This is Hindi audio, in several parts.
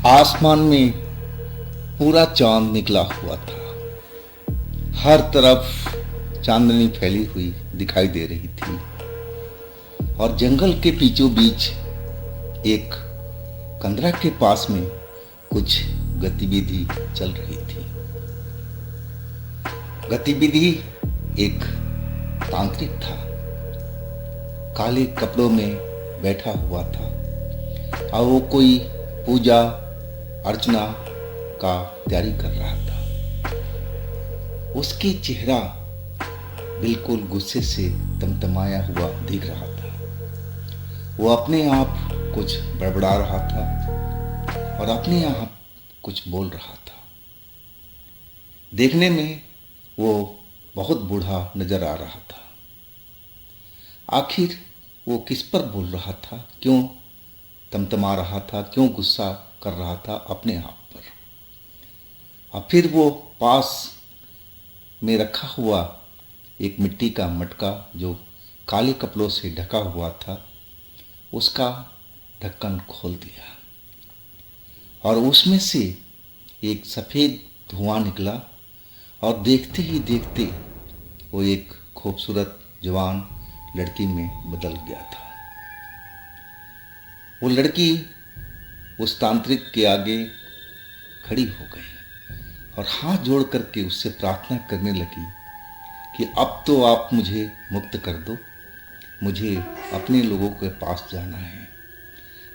आसमान में पूरा चांद निकला हुआ था। हर तरफ चांदनी फैली हुई दिखाई दे रही थी और जंगल के बीचों बीच एक कंदरा के पास में कुछ गतिविधि चल रही थी। गतिविधि एक तांत्रिक था, काले कपड़ों में बैठा हुआ था और वो कोई पूजा अर्चना का तैयारी कर रहा था। उसकी चेहरा बिल्कुल गुस्से से तमतमाया हुआ दिख रहा था। वो अपने आप कुछ बड़बड़ा रहा था और अपने आप कुछ बोल रहा था। देखने में वो बहुत बूढ़ा नजर आ रहा था। आखिर वो किस पर बोल रहा था, क्यों तमतमा रहा था, क्यों गुस्सा कर रहा था अपने आप पर। और फिर वो पास में रखा हुआ एक मिट्टी का मटका जो काले कपड़ों से ढका हुआ था, उसका ढक्कन खोल दिया और उसमें से एक सफ़ेद धुआं निकला और देखते ही देखते वो एक खूबसूरत जवान लड़की में बदल गया था। वो लड़की उस तांत्रिक के आगे खड़ी हो गई और हाथ जोड़ करके उससे प्रार्थना करने लगी कि अब तो आप मुझे मुक्त कर दो, मुझे अपने लोगों के पास जाना है।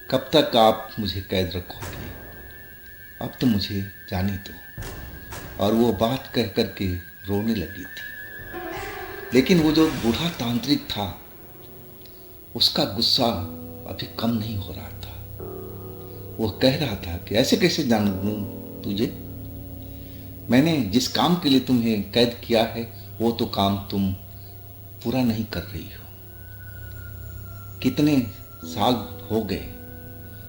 कब तक आप मुझे कैद रखोगे, अब तो मुझे जाने दो। और वो बात कह करके रोने लगी थी। लेकिन वो जो बूढ़ा तांत्रिक था, उसका गुस्सा अभी कम नहीं हो रहा था। वो कह रहा था कि ऐसे कैसे जान दूं तुझे, मैंने जिस काम के लिए तुम्हें कैद किया है वो तो काम तुम पूरा नहीं कर रही हो। कितने साल हो गए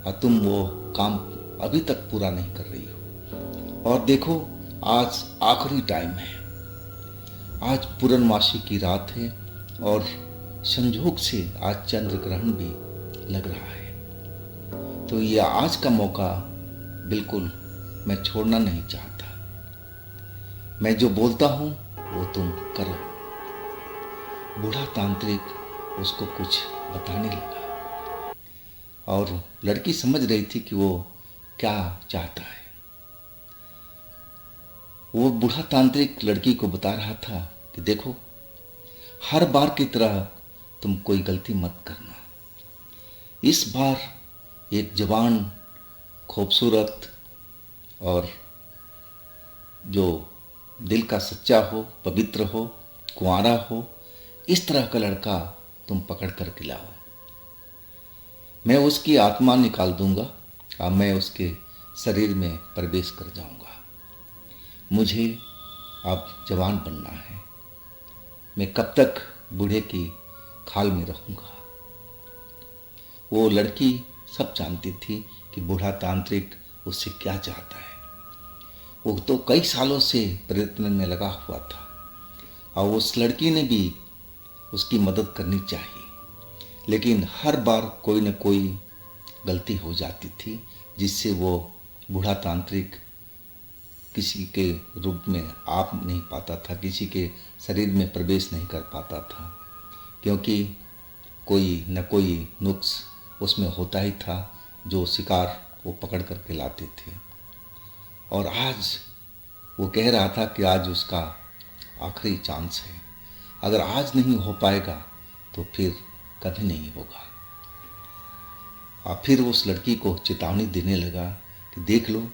और तुम वो काम अभी तक पूरा नहीं कर रही हो। और देखो, आज आखिरी टाइम है, आज पूर्णमासी की रात है और संयोग से आज चंद्र ग्रहण भी लग रहा है। तो ये आज का मौका बिल्कुल मैं छोड़ना नहीं चाहता। मैं जो बोलता हूँ वो तुम करो। बूढ़ा तांत्रिक उसको कुछ बताने लगा और लड़की समझ रही थी कि वो क्या चाहता है। वो बूढ़ा तांत्रिक लड़की को बता रहा था कि देखो, हर बार की तरह तुम कोई गलती मत करना। इस बार एक जवान, खूबसूरत और जो दिल का सच्चा हो, पवित्र हो, कुंवारा हो, इस तरह का लड़का तुम पकड़ कर के लाओ। मैं उसकी आत्मा निकाल दूंगा और मैं उसके शरीर में प्रवेश कर जाऊंगा। मुझे अब जवान बनना है। मैं कब तक बूढ़े की खाल में रहूंगा। वो लड़की सब जानती थी कि बूढ़ा तांत्रिक उससे क्या चाहता है। वो तो कई सालों से प्रयत्न में लगा हुआ था और उस लड़की ने भी उसकी मदद करनी चाहिए, लेकिन हर बार कोई न कोई गलती हो जाती थी जिससे वो बूढ़ा तांत्रिक किसी के रूप में आ नहीं पाता था, किसी के शरीर में प्रवेश नहीं कर पाता था, क्योंकि कोई न कोई नुक्स उसमें होता ही था जो शिकार वो पकड़ करके लाते थे। और आज वो कह रहा था कि आज उसका आखिरी चांस है। अगर आज नहीं हो पाएगा तो फिर कभी नहीं होगा। और फिर उस लड़की को चेतावनी देने लगा कि देख लो,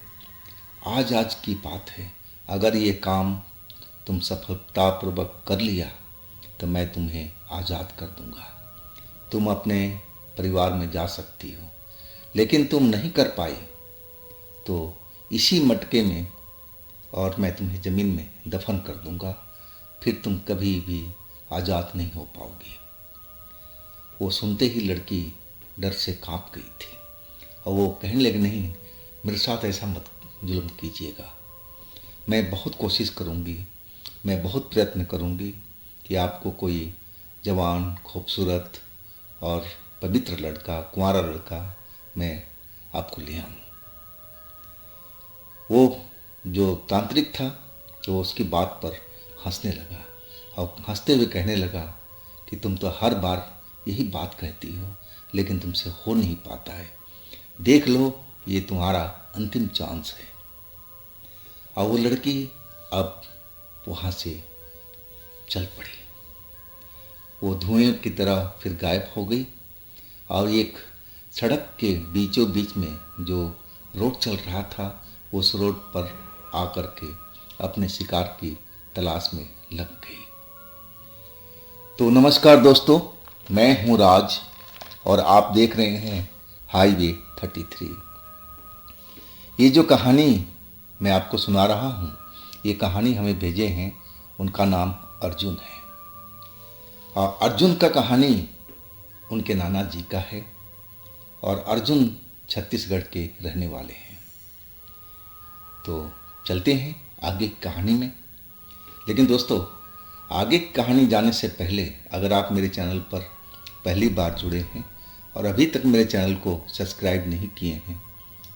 आज की बात है, अगर ये काम तुम सफलतापूर्वक कर लिया तो मैं तुम्हें आज़ाद कर दूंगा। तुम अपने परिवार में जा सकती हो, लेकिन तुम नहीं कर पाई तो इसी मटके में और मैं तुम्हें ज़मीन में दफन कर दूंगा, फिर तुम कभी भी आज़ाद नहीं हो पाओगी। वो सुनते ही लड़की डर से कांप गई थी और वो कहने लगी, नहीं, मेरे साथ ऐसा मत जुल्म कीजिएगा। मैं बहुत कोशिश करूंगी, मैं बहुत प्रयत्न करूंगी कि आपको कोई जवान, खूबसूरत और पवित्र लड़का, कुंवारा लड़का मैं आपको ले आऊँ। वो जो तांत्रिक था वो उसकी बात पर हंसने लगा और हंसते हुए कहने लगा कि तुम तो हर बार यही बात कहती हो लेकिन तुमसे हो नहीं पाता है, देख लो ये तुम्हारा अंतिम चांस है। और वो लड़की अब वहाँ से चल पड़ी। वो धुएं की तरह फिर गायब हो गई और एक सड़क के बीचों बीच में जो रोड चल रहा था उस रोड पर आकर के अपने शिकार की तलाश में लग गई। तो नमस्कार दोस्तों, मैं हूं राज और आप देख रहे हैं हाईवे 33। ये जो कहानी मैं आपको सुना रहा हूं, ये कहानी हमें भेजे हैं, उनका नाम अर्जुन है। और अर्जुन का कहानी उनके नाना जी का है और अर्जुन छत्तीसगढ़ के रहने वाले हैं। तो चलते हैं आगे की कहानी में। लेकिन दोस्तों, आगे की कहानी जाने से पहले अगर आप मेरे चैनल पर पहली बार जुड़े हैं और अभी तक मेरे चैनल को सब्सक्राइब नहीं किए हैं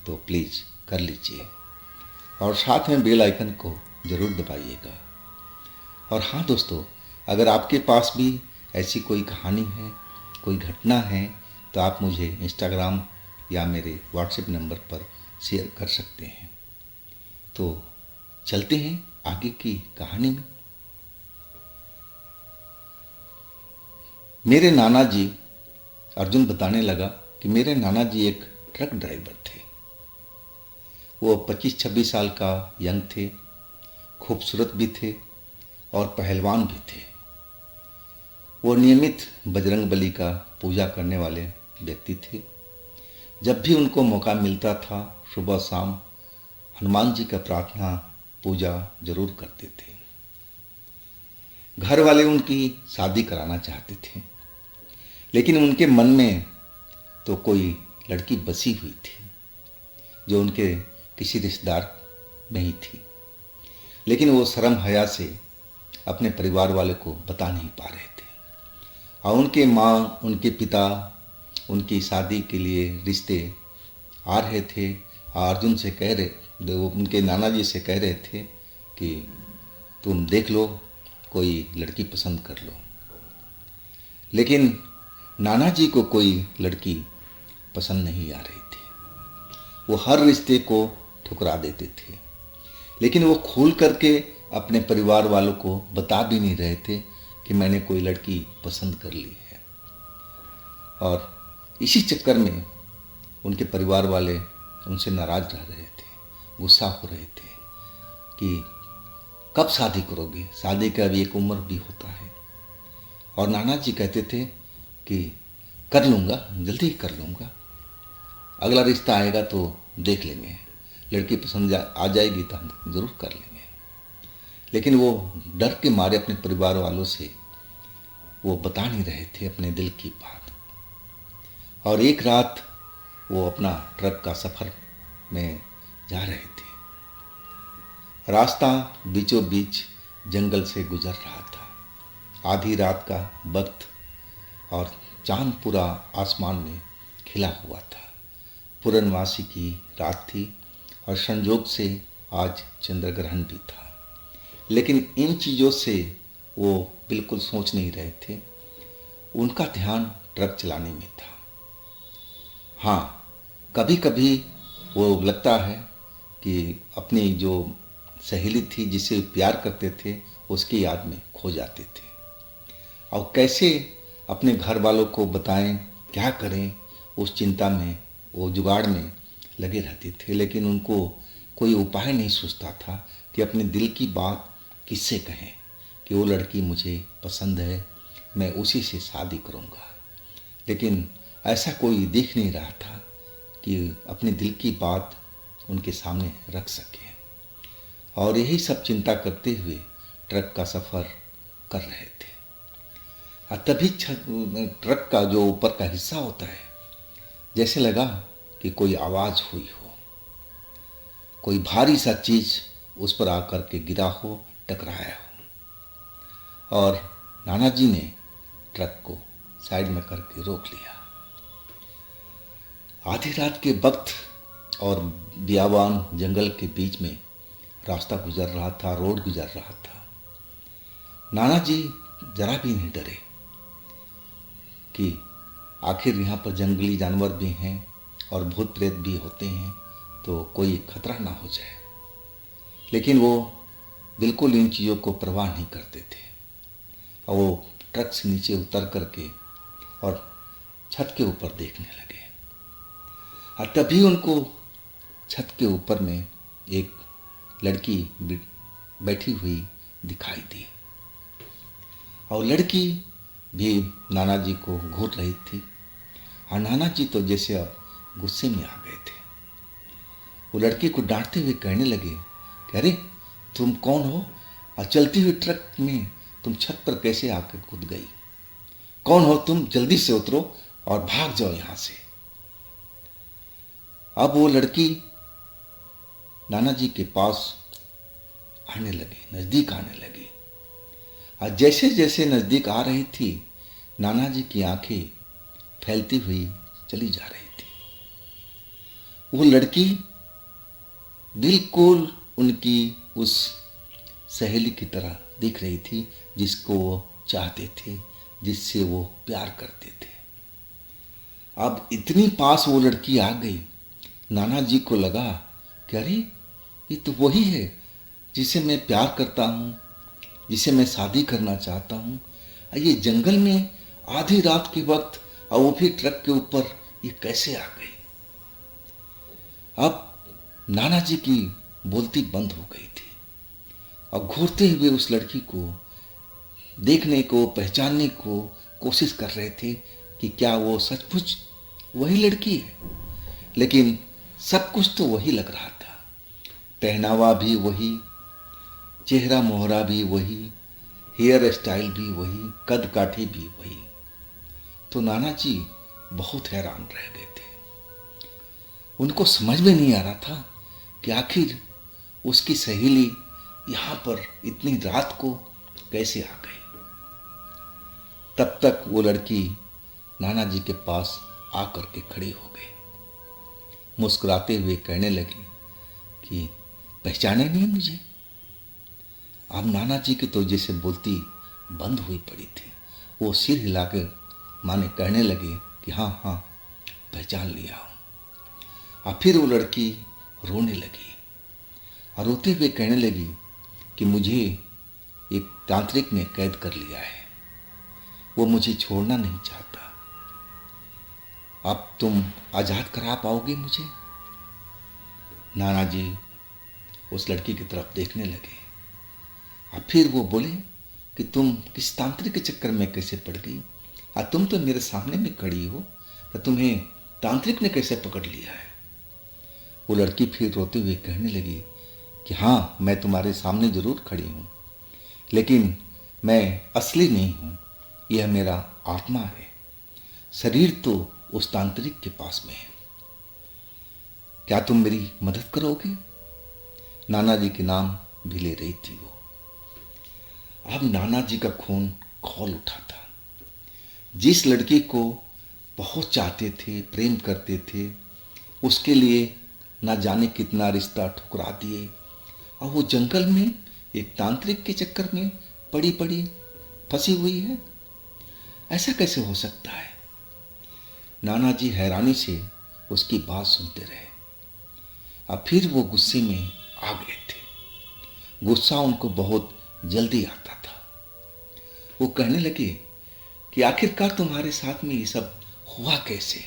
तो प्लीज़ कर लीजिए और साथ में बेल आइकन को ज़रूर दबाइएगा। और हाँ दोस्तों, अगर आपके पास भी ऐसी कोई कहानी है, कोई घटना है तो आप मुझे इंस्टाग्राम या मेरे व्हाट्सएप नंबर पर शेयर कर सकते हैं। तो चलते हैं आगे की कहानी में। मेरे नाना जी, अर्जुन बताने लगा कि मेरे नाना जी एक ट्रक ड्राइवर थे। वो 25-26 साल का यंग थे, खूबसूरत भी थे और पहलवान भी थे। वो नियमित बजरंग बली का पूजा करने वाले व्यक्ति थे। जब भी उनको मौका मिलता था सुबह शाम हनुमान जी का प्रार्थना पूजा जरूर करते थे। घर वाले उनकी शादी कराना चाहते थे लेकिन उनके मन में तो कोई लड़की बसी हुई थी जो उनके किसी रिश्तेदार नहीं थी, लेकिन वो शर्म हया से अपने परिवार वाले को बता नहीं पा रहे थे। और उनके माँ, उनके पिता उनकी शादी के लिए रिश्ते आ रहे थे। अर्जुन से कह रहे, उनके नाना जी से कह रहे थे कि तुम देख लो, कोई लड़की पसंद कर लो। लेकिन नाना जी को कोई लड़की पसंद नहीं आ रही थी। वो हर रिश्ते को ठुकरा देते थे, लेकिन वो खुल करके अपने परिवार वालों को बता भी नहीं रहे थे कि मैंने कोई लड़की पसंद कर ली है। और इसी चक्कर में उनके परिवार वाले उनसे नाराज रह रहे थे, गुस्सा हो रहे थे कि कब शादी करोगे, शादी का भी एक उम्र भी होता है। और नाना जी कहते थे कि कर लूँगा, जल्दी ही कर लूँगा, अगला रिश्ता आएगा तो देख लेंगे, लड़की पसंद आ जाएगी तो हम ज़रूर कर लेंगे। लेकिन वो डर के मारे अपने परिवार वालों से वो बता नहीं रहे थे अपने दिल की बात। और एक रात वो अपना ट्रक का सफ़र में जा रहे थे। रास्ता बीचों बीच जंगल से गुजर रहा था। आधी रात का वक्त और चांद पूरा आसमान में खिला हुआ था। पूर्णमासी की रात थी और संयोग से आज चंद्र ग्रहण भी था। लेकिन इन चीज़ों से वो बिल्कुल सोच नहीं रहे थे। उनका ध्यान ट्रक चलाने में था। हाँ, कभी कभी वो लगता है कि अपनी जो सहेली थी जिसे प्यार करते थे उसकी याद में खो जाते थे और कैसे अपने घर वालों को बताएं, क्या करें, उस चिंता में, वो जुगाड़ में लगे रहते थे। लेकिन उनको कोई उपाय नहीं सूझता था कि अपने दिल की बात किससे कहें कि वो लड़की मुझे पसंद है, मैं उसी से शादी करूँगा। लेकिन ऐसा कोई दिख नहीं रहा था कि अपने दिल की बात उनके सामने रख सके। और यही सब चिंता करते हुए ट्रक का सफ़र कर रहे थे। तभी ट्रक का जो ऊपर का हिस्सा होता है, जैसे लगा कि कोई आवाज़ हुई हो, कोई भारी सा चीज़ उस पर आकर के गिरा हो, टकराया हो। और नाना जी ने ट्रक को साइड में करके रोक लिया। आधी रात के वक्त और बियाबान जंगल के बीच में रास्ता गुजर रहा था, रोड गुजर रहा था। नाना जी जरा भी नहीं डरे कि आखिर यहाँ पर जंगली जानवर भी हैं और भूत प्रेत भी होते हैं, तो कोई खतरा ना हो जाए। लेकिन वो बिल्कुल इन चीज़ों को परवाह नहीं करते थे और वो ट्रक से नीचे उतर करके और छत के ऊपर देखने लगे। और तभी उनको छत के ऊपर में एक लड़की बैठी हुई दिखाई दी और लड़की भी नाना जी को घूर रही थी। और नाना जी तो जैसे अब गुस्से में आ गए थे। वो लड़की को डांटते हुए कहने लगे कि अरे तुम कौन हो और चलती हुई ट्रक में तुम छत पर कैसे आकर कूद गई? कौन हो तुम? जल्दी से उतरो और भाग जाओ यहां से। अब वो लड़की नाना जी के पास आने लगी, नजदीक आने लगी। और जैसे जैसे नजदीक आ रही थी, नाना जी की आंखें फैलती हुई चली जा रही थी। वो लड़की बिल्कुल उनकी उस सहेली की तरह दिख रही थी जिसको वो चाहते थे, जिससे वो प्यार करते थे। अब इतनी पास वो लड़की आ गई, नाना जी को लगा कि अरे ये तो वही है जिसे मैं प्यार करता हूँ, जिसे मैं शादी करना चाहता हूँ। ये जंगल में आधी रात के वक्त और वो भी ट्रक के ऊपर, ये कैसे आ गई? अब नाना जी की बोलती बंद हो गई थी और घूरते हुए उस लड़की को देखने को, पहचानने को कोशिश कर रहे थे कि क्या वो सचमुच वही लड़की है। लेकिन सब कुछ तो वही लग रहा था, पहनावा भी वही, चेहरा मोहरा भी वही, हेयर स्टाइल भी वही, कद काठी भी वही। तो नाना जी बहुत हैरान रह गए थे। उनको समझ में नहीं आ रहा था कि आखिर उसकी सहेली यहाँ पर इतनी रात को कैसे आ गई। तब तक वो लड़की नाना जी के पास आकर के खड़ी हो गई, मुस्कुराते हुए कहने लगी कि पहचाने नहीं मुझे? अब नाना जी की तो जैसे बोलती बंद हुई पड़ी थी। वो सिर हिलाकर माने कहने लगे कि हाँ हाँ पहचान लिया हूँ। और फिर वो लड़की रोने लगी और रोते हुए कहने लगी कि मुझे एक तांत्रिक ने कैद कर लिया है, वो मुझे छोड़ना नहीं चाहता। अब तुम आज़ाद करा पाओगे मुझे? नाना जी उस लड़की की तरफ देखने लगे और फिर वो बोले कि तुम किस तांत्रिक के चक्कर में कैसे पड़ गई? और तुम तो मेरे सामने में खड़ी हो, तो तुम्हें तांत्रिक ने कैसे पकड़ लिया है? वो लड़की फिर रोते हुए कहने लगी कि हाँ, मैं तुम्हारे सामने जरूर खड़ी हूँ, लेकिन मैं असली नहीं हूँ, यह मेरा आत्मा है। शरीर तो उस तांत्रिक के पास में है। क्या तुम मेरी मदद करोगे? नाना जी के नाम भी ले रही थी वो। अब नाना जी का खून खौल उठा था। जिस लड़की को बहुत चाहते थे, प्रेम करते थे, उसके लिए ना जाने कितना रिश्ता ठुकरा दिए और वो जंगल में एक तांत्रिक के चक्कर में पड़ी पड़ी फंसी हुई है। ऐसा कैसे हो सकता है? नाना जी हैरानी से उसकी बात सुनते रहे और फिर वो गुस्से में आ गए थे। गुस्सा उनको बहुत जल्दी आता था। वो कहने लगे कि आखिरकार तुम्हारे साथ में ये सब हुआ कैसे?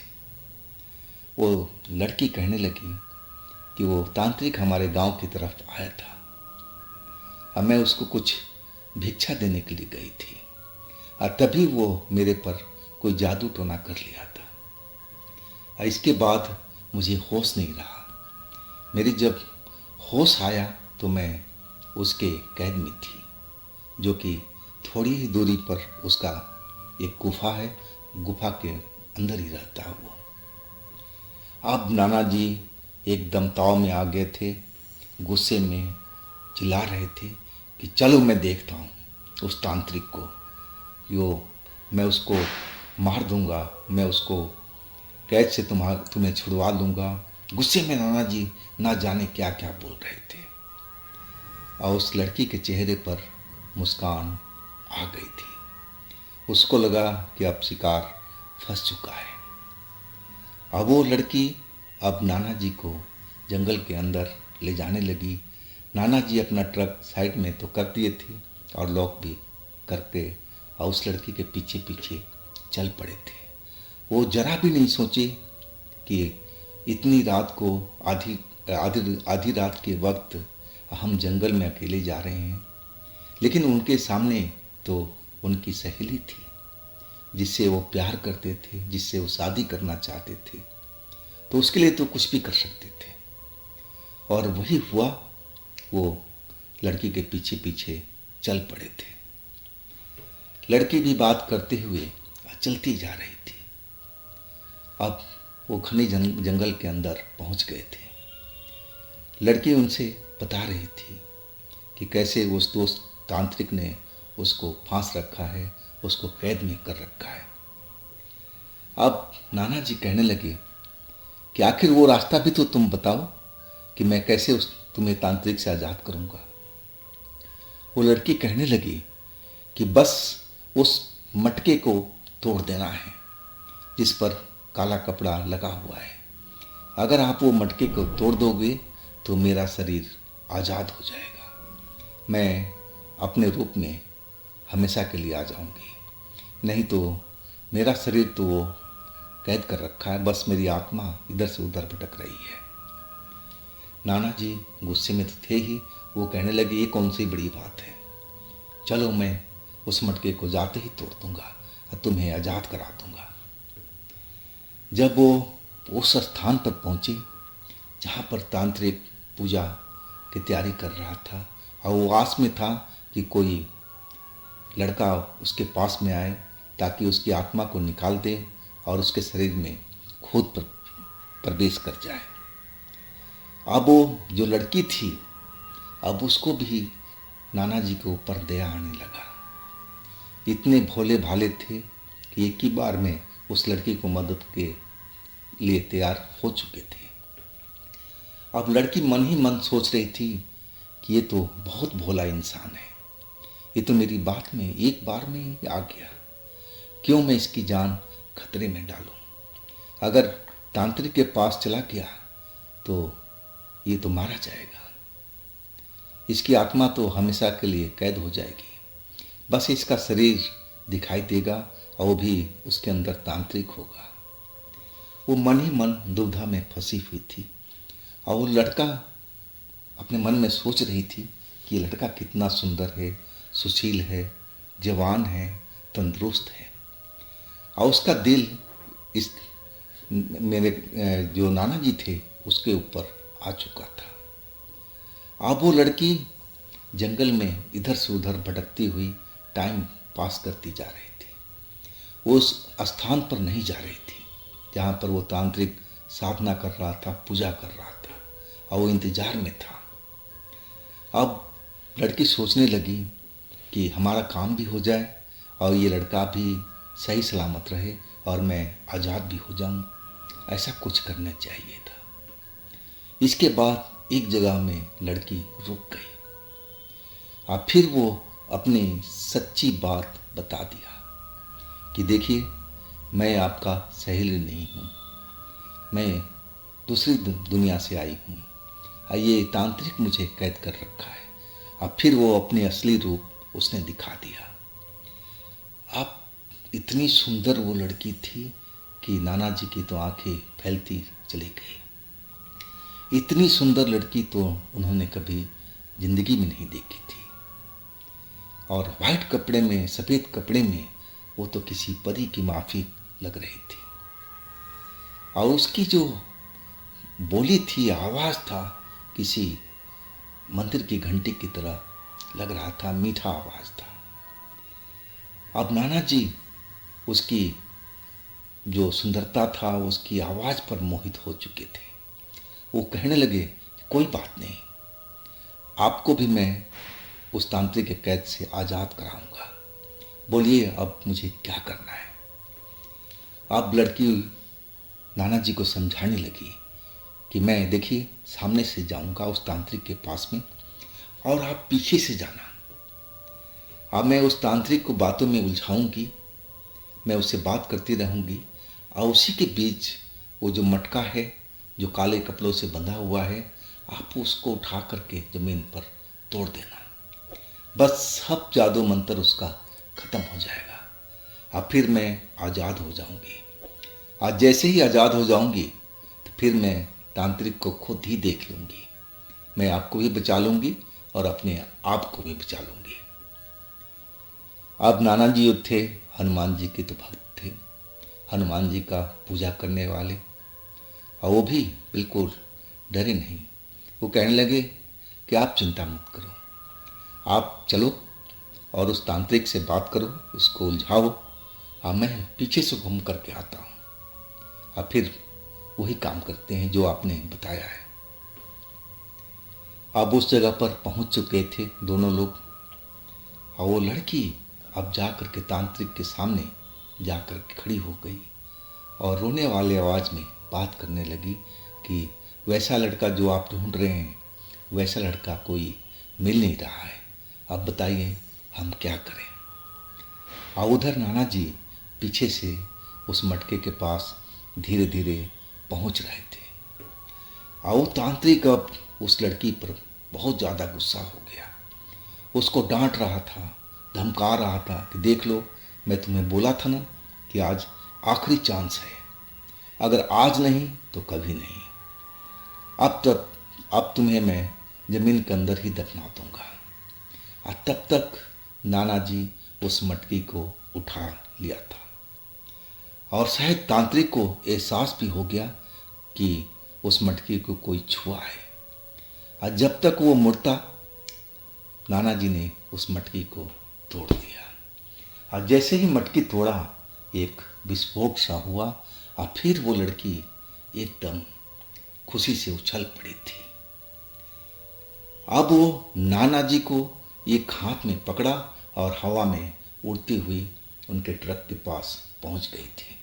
वो लड़की कहने लगी कि वो तांत्रिक हमारे गांव की तरफ आया था और मैं उसको कुछ भिक्षा देने के लिए गई थी और तभी वो मेरे पर कोई जादू टोना कर लिया था। और इसके बाद मुझे होश नहीं रहा। मेरी जब होश आया तो मैं उसके कैद में थी, जो कि थोड़ी ही दूरी पर उसका एक गुफा है, गुफा के अंदर ही रहता है वो। अब नाना जी एकदम ताव में आ गए थे, गुस्से में चिल्ला रहे थे कि चलो मैं देखता हूँ उस तांत्रिक को, मैं उसको मार दूंगा, मैं उसको कैद से तुम्हें छुड़वा लूँगा गुस्से में नाना जी ना जाने क्या क्या बोल रहे थे और उस लड़की के चेहरे पर मुस्कान आ गई थी। उसको लगा कि अब शिकार फंस चुका है। अब वो लड़की अब नाना जी को जंगल के अंदर ले जाने लगी। नाना जी अपना ट्रक साइड में तो कर दिए थे और लॉक भी करके और उस लड़की के पीछे पीछे चल पड़े थे। वो जरा भी नहीं सोचे कि इतनी रात को आधी आधी आधी रात के वक्त हम जंगल में अकेले जा रहे हैं। लेकिन उनके सामने तो उनकी सहेली थी जिससे वो प्यार करते थे, जिससे वो शादी करना चाहते थे, तो उसके लिए तो कुछ भी कर सकते थे। और वही हुआ, वो लड़की के पीछे पीछे चल पड़े थे। लड़की भी बात करते हुए चलती जा रही थी। अब वो घने जंगल के अंदर पहुंच गए थे। लड़की उनसे बता रही थी कि कैसे उस दोस्त तांत्रिक ने उसको फांस रखा है, उसको कैद में कर रखा है। अब नाना जी कहने लगे कि आखिर वो रास्ता भी तो तुम बताओ कि मैं कैसे तुम्हें तांत्रिक से आज़ाद करूंगा। वो लड़की कहने लगी कि बस उस मटके को तोड़ देना है जिस पर काला कपड़ा लगा हुआ है। अगर आप वो मटके को तोड़ दोगे तो मेरा शरीर आज़ाद हो जाएगा। मैं अपने रूप में हमेशा के लिए आ जाऊंगी। नहीं तो मेरा शरीर तो वो कैद कर रखा है, बस मेरी आत्मा इधर से उधर भटक रही है। नाना जी गुस्से में तो थे ही। वो कहने लगे ये कौन सी बड़ी बात है, चलो मैं उस मटके को जाते ही तोड़ दूंगा और तुम्हें आज़ाद करा दूंगा। जब वो उस स्थान पर पहुंचे जहाँ पर तांत्रिक पूजा की तैयारी कर रहा था और वो आस में था कि कोई लड़का उसके पास में आए ताकि उसकी आत्मा को निकाल दे और उसके शरीर में खुद पर प्रवेश कर जाए। अब वो जो लड़की थी, अब उसको भी नाना जी के ऊपर दया आने लगा। इतने भोले भाले थे कि एक ही बार में उस लड़की को मदद के लिए तैयार हो चुके थे। अब लड़की मन ही मन सोच रही थी कि ये तो बहुत भोला इंसान है, ये तो मेरी बात में एक बार में ही आ गया, क्यों मैं इसकी जान खतरे में डालूं। अगर तांत्रिक के पास चला गया तो ये तो मारा जाएगा, इसकी आत्मा तो हमेशा के लिए कैद हो जाएगी। बस इसका शरीर दिखाई देगा और वो भी उसके अंदर तांत्रिक होगा। वो मन ही मन दुविधा में फंसी हुई थी और वो लड़का अपने मन में सोच रही थी कि ये लड़का कितना सुंदर है, सुशील है, जवान है, तंदुरुस्त है। और उसका दिल इस मेरे जो नाना जी थे उसके ऊपर आ चुका था। अब वो लड़की जंगल में इधर से उधर भटकती हुई टाइम पास करती जा रही थी। वो उस स्थान पर नहीं जा रही थी जहाँ पर वो तांत्रिक साधना कर रहा था, पूजा कर रहा था और वो इंतजार में था। अब लड़की सोचने लगी कि हमारा काम भी हो जाए और ये लड़का भी सही सलामत रहे और मैं आज़ाद भी हो जाऊं, ऐसा कुछ करना चाहिए था। इसके बाद एक जगह में लड़की रुक गई और फिर वो अपनी सच्ची बात बता दिया कि देखिए मैं आपका सहेली नहीं हूँ, मैं दूसरी दुनिया से आई हूँ और ये तांत्रिक मुझे कैद कर रखा है। और फिर वो अपने असली रूप उसने दिखा दिया। अब इतनी सुंदर वो लड़की थी कि नाना जी की तो आंखें फैलती चली गई। इतनी सुंदर लड़की तो उन्होंने कभी जिंदगी में नहीं देखी थी। और वाइट कपड़े में, सफ़ेद कपड़े में वो तो किसी परी की माफिक लग रही थी। और उसकी जो बोली थी, आवाज़ था, किसी मंदिर की घंटी की तरह लग रहा था, मीठा आवाज़ था। अब नाना जी उसकी जो सुंदरता था, उसकी आवाज़ पर मोहित हो चुके थे। वो कहने लगे कोई बात नहीं, आपको भी मैं उस तांत्रिक के कैद से आज़ाद कराऊंगा, बोलिए अब मुझे क्या करना है। अब लड़की नाना जी को समझाने लगी कि मैं देखिए सामने से जाऊंगा उस तांत्रिक के पास में और आप पीछे से जाना। अब मैं उस तांत्रिक को बातों में उलझाऊंगी, मैं उससे बात करती रहूंगी और उसी के बीच वो जो मटका है जो काले कपड़ों से बंधा हुआ है, आप उसको उठा करके ज़मीन पर तोड़ देना। बस सब जादू मंत्र उसका ख़त्म हो जाएगा और फिर मैं आज़ाद हो जाऊंगी। आज जैसे ही आज़ाद हो जाऊंगी तो फिर मैं तांत्रिक को खुद ही देख लूंगी। मैं आपको भी बचा लूंगी और अपने आप को भी बचा लूंगी। अब नाना जी थे हनुमान जी के तो भक्त थे, हनुमान जी का पूजा करने वाले, और वो भी बिल्कुल डरे नहीं। वो कहने लगे कि आप चिंता मत करो, आप चलो और उस तांत्रिक से बात करो, उसको उलझाओ और मैं पीछे से घूम करके आता हूँ और फिर वही काम करते हैं जो आपने बताया है। अब उस जगह पर पहुंच चुके थे दोनों लोग और वो लड़की अब जा कर के तांत्रिक के सामने जा कर के खड़ी हो गई और रोने वाले आवाज़ में बात करने लगी कि वैसा लड़का जो आप ढूंढ रहे हैं वैसा लड़का कोई मिल नहीं रहा है, अब बताइए हम क्या करें। और उधर नाना जी पीछे से उस मटके के पास धीरे धीरे पहुंच रहे थे और वो तांत्रिक अब उस लड़की पर बहुत ज़्यादा गुस्सा हो गया, उसको डांट रहा था, धमका रहा था कि देख लो मैं तुम्हें बोला था ना कि आज आखिरी चांस है, अगर आज नहीं तो कभी नहीं, अब तुम्हें मैं ज़मीन के अंदर ही दफना दूंगा। और तब तक नाना जी उस मटकी को उठा लिया था और शायद तांत्रिक को एहसास भी हो गया कि उस मटकी को कोई छुआ है। और जब तक वो मुड़ता नाना जी ने उस मटकी को तोड़ दिया और जैसे ही मटकी तोड़ा एक विस्फोट सा हुआ और फिर वो लड़की एकदम खुशी से उछल पड़ी थी। अब वो नाना जी को एक हाथ में पकड़ा और हवा में उड़ती हुई उनके ट्रक के पास पहुंच गई थी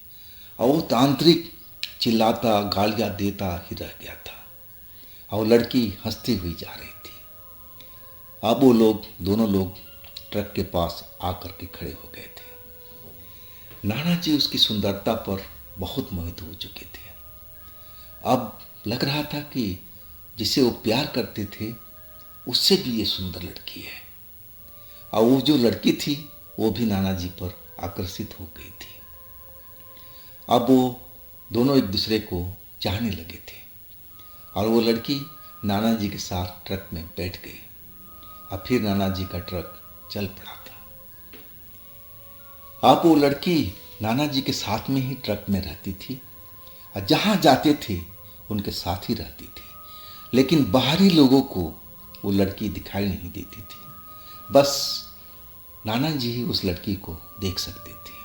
और वो तांत्रिक चिल्लाता गालियां देता ही रह गया था और लड़की हंसती हुई जा रही थी। अब वो लोग दोनों लोग ट्रक के पास आकर के खड़े हो गए थे। नाना जी उसकी सुंदरता पर बहुत मोहित हो चुके थे। अब लग रहा था कि जिसे वो प्यार करते थे उससे भी ये सुंदर लड़की है और वो जो लड़की थी वो भी नाना जी पर आकर्षित हो गई थी। अब वो दोनों एक दूसरे को चाहने लगे थे और वो लड़की नाना जी के साथ ट्रक में बैठ गई और फिर नाना जी का ट्रक चल पड़ा था। अब वो लड़की नाना जी के साथ में ही ट्रक में रहती थी और जहाँ जाते थे उनके साथ ही रहती थी, लेकिन बाहरी लोगों को वो लड़की दिखाई नहीं देती थी, बस नाना जी ही उस लड़की को देख सकते थे।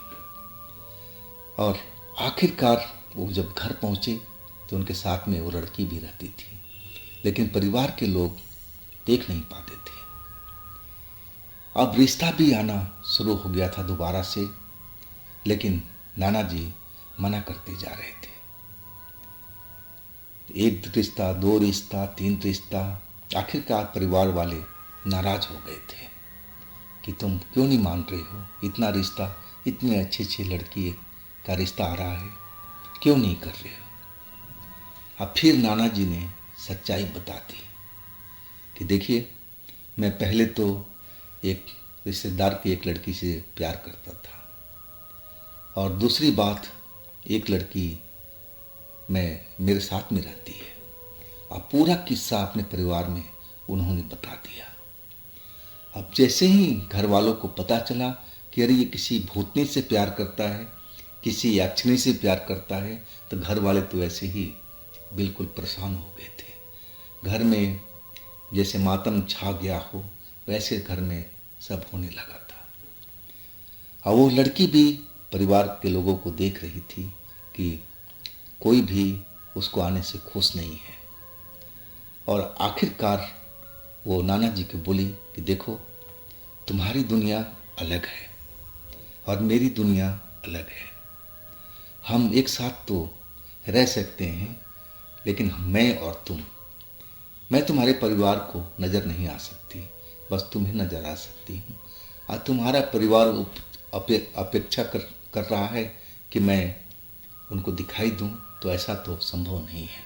और आखिरकार वो जब घर पहुँचे तो उनके साथ में वो लड़की भी रहती थी, लेकिन परिवार के लोग देख नहीं पाते थे। अब रिश्ता भी आना शुरू हो गया था दोबारा से, लेकिन नाना जी मना करते जा रहे थे। एक रिश्ता, दो रिश्ता, तीन रिश्ता, आखिरकार परिवार वाले नाराज हो गए थे कि तुम क्यों नहीं मान रहे हो, इतना रिश्ता, इतनी अच्छी अच्छी लड़की का रिश्ता आ रहा है, क्यों नहीं कर रहे हो। अब फिर नाना जी ने सच्चाई बता दी कि देखिए मैं पहले तो एक रिश्तेदार की एक लड़की से प्यार करता था और दूसरी बात एक लड़की मेरे साथ में रहती है। अब पूरा किस्सा अपने परिवार में उन्होंने बता दिया। अब जैसे ही घर वालों को पता चला कि अरे ये किसी भूतनी से प्यार करता है, किसी यक्षिणी से प्यार करता है, तो घर वाले तो ऐसे ही बिल्कुल परेशान हो गए थे। घर में जैसे मातम छा गया हो वैसे घर में सब होने लगा था। और वो लड़की भी परिवार के लोगों को देख रही थी कि कोई भी उसको आने से खुश नहीं है। और आखिरकार वो नाना जी को बोली कि देखो तुम्हारी दुनिया अलग है और मेरी दुनिया अलग है, हम एक साथ तो रह सकते हैं, लेकिन मैं और तुम, मैं तुम्हारे परिवार को नज़र नहीं आ सकती, बस तुम्हें नज़र आ सकती हूँ। और तुम्हारा परिवार अपेक्षा कर रहा है कि मैं उनको दिखाई दूँ, तो ऐसा तो संभव नहीं है।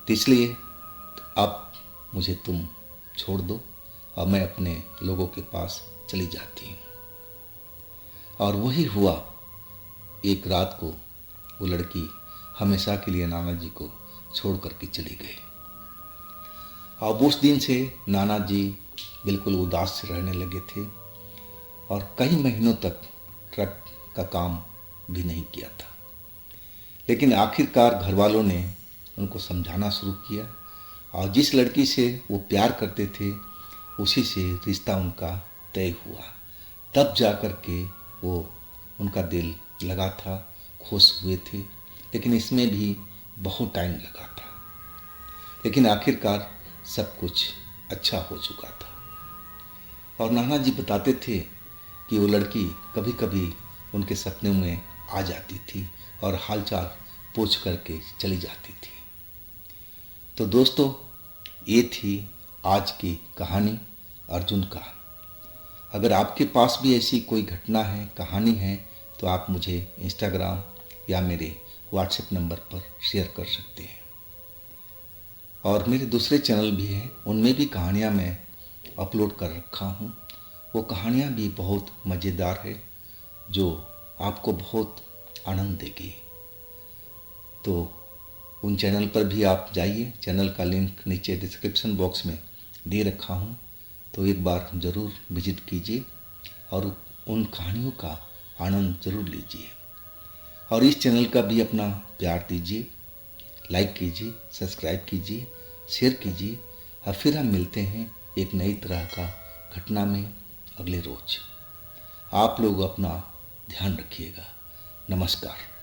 तो इसलिए अब मुझे तुम छोड़ दो और मैं अपने लोगों के पास चली जाती हूँ। और वही हुआ। एक रात को वो लड़की हमेशा के लिए नाना जी को छोड़ करके चली गई। अब उस दिन से नाना जी बिल्कुल उदास से रहने लगे थे और कई महीनों तक ट्रक का काम भी नहीं किया था। लेकिन आखिरकार घर वालों ने उनको समझाना शुरू किया और जिस लड़की से वो प्यार करते थे उसी से रिश्ता उनका तय हुआ। तब जा कर के वो उनका दिल लगा था, खुश हुए थे। लेकिन इसमें भी बहुत टाइम लगा था, लेकिन आखिरकार सब कुछ अच्छा हो चुका था। और नाना जी बताते थे कि वो लड़की कभी कभी उनके सपने में आ जाती थी और हालचाल पूछ करके चली जाती थी। तो दोस्तों, ये थी आज की कहानी अर्जुन का। अगर आपके पास भी ऐसी कोई घटना है, कहानी है, तो आप मुझे इंस्टाग्राम या मेरे व्हाट्सएप नंबर पर शेयर कर सकते हैं। और मेरे दूसरे चैनल भी हैं, उनमें भी कहानियाँ मैं अपलोड कर रखा हूँ। वो कहानियाँ भी बहुत मज़ेदार है, जो आपको बहुत आनंद देगी। तो उन चैनल पर भी आप जाइए, चैनल का लिंक नीचे डिस्क्रिप्शन बॉक्स में दे रखा हूँ, तो एक बार ज़रूर विजिट कीजिए और उन कहानियों का आनंद ज़रूर लीजिए। और इस चैनल का भी अपना प्यार दीजिए, लाइक कीजिए, सब्सक्राइब कीजिए, शेयर कीजिए। और फिर हम मिलते हैं एक नई तरह का घटना में अगले रोज। आप लोग अपना ध्यान रखिएगा। नमस्कार।